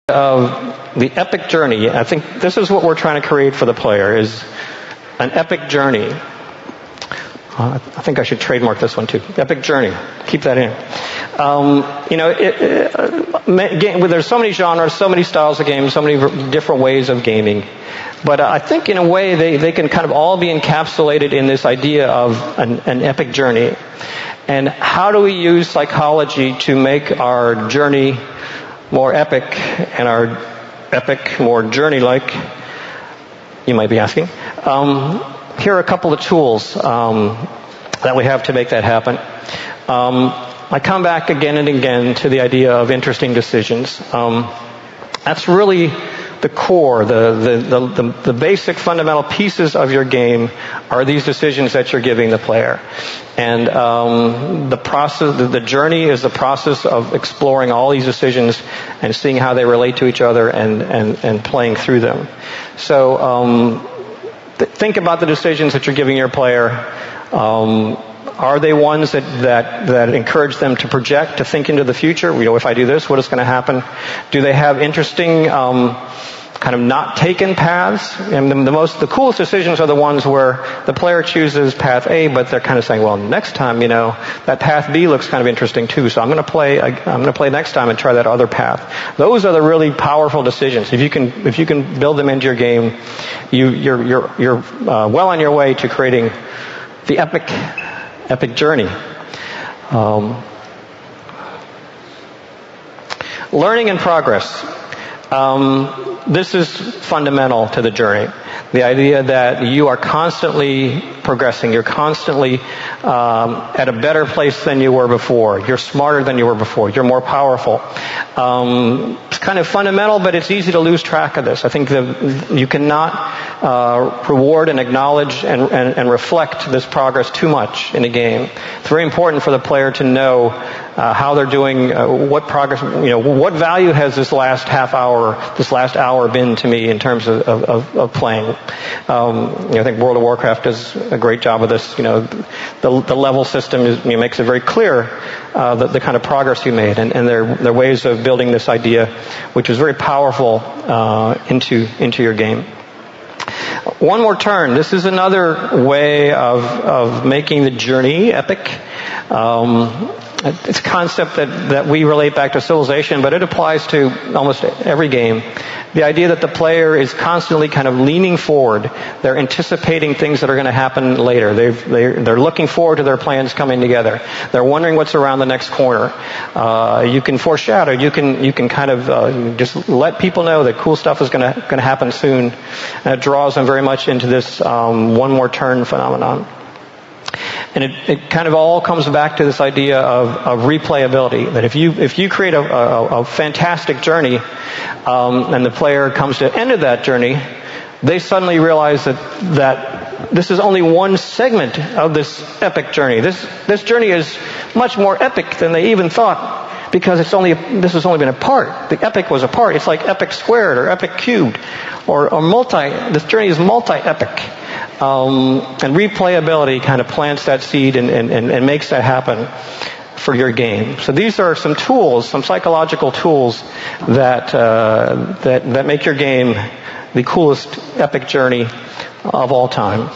Of the epic journey, I think this is what we're trying to create for the player, is an epic journey. I think I should trademark this one too. Epic journey. Keep that in. There's so many genres, so many styles of games, so many different ways of gaming. But I think in a way they can kind of all be encapsulated in this idea of an epic journey. And how do we use psychology to make our journey more epic and our epic more journey-like, you might be asking. Here are a couple of tools that we have to make that happen. I come back again and again to the idea of interesting decisions. That's really the core, the basic fundamental pieces of your game are these decisions that you're giving the player. And the process, the journey is the process of exploring all these decisions and seeing how they relate to each other and playing through them. So think about the decisions that you're giving your player. Are they ones that encourage them to project, to think into the future? If I do this, what is going to happen? Do they have interesting kind of not taken paths? And the coolest decisions are the ones where the player chooses path A, but they're kind of saying, well, next time, that path B looks kind of interesting too, so I'm going to play next time and try that other path. Those are the really powerful decisions. If you can build them into your game, you're well on your way to creating the epic journey. Learning in progress. This is fundamental to the journey. The idea that you are constantly progressing. You're constantly at a better place than you were before. You're smarter than you were before. You're more powerful. It's kind of fundamental, but it's easy to lose track of this. I think that you cannot reward and acknowledge and reflect this progress too much in a game. It's very important for the player to know how they're doing, what progress, what value has this last half hour, this last hour been to me in terms of playing. I think World of Warcraft does a great job of this. The level system makes it very clear the kind of progress you made, and there are ways of building this idea, which is very powerful into your game. One more turn. This is another way of making the journey epic. It's a concept that we relate back to Civilization, but it applies to almost every game. The idea that the player is constantly kind of leaning forward. They're anticipating things that are going to happen later. They're looking forward to their plans coming together. They're wondering what's around the next corner. You can foreshadow. You can kind of just let people know that cool stuff is going to happen soon. And it draws them very much into this one more turn phenomenon. And it kind of all comes back to this idea of replayability. That if you create a fantastic journey, and the player comes to the end of that journey, they suddenly realize that this is only one segment of this epic journey. This journey is much more epic than they even thought, because this has only been a part. The epic was a part. It's like epic squared or epic cubed or this journey is multi-epic. And replayability kind of plants that seed and makes that happen for your game. So these are some tools, some psychological tools that make your game the coolest epic journey of all time.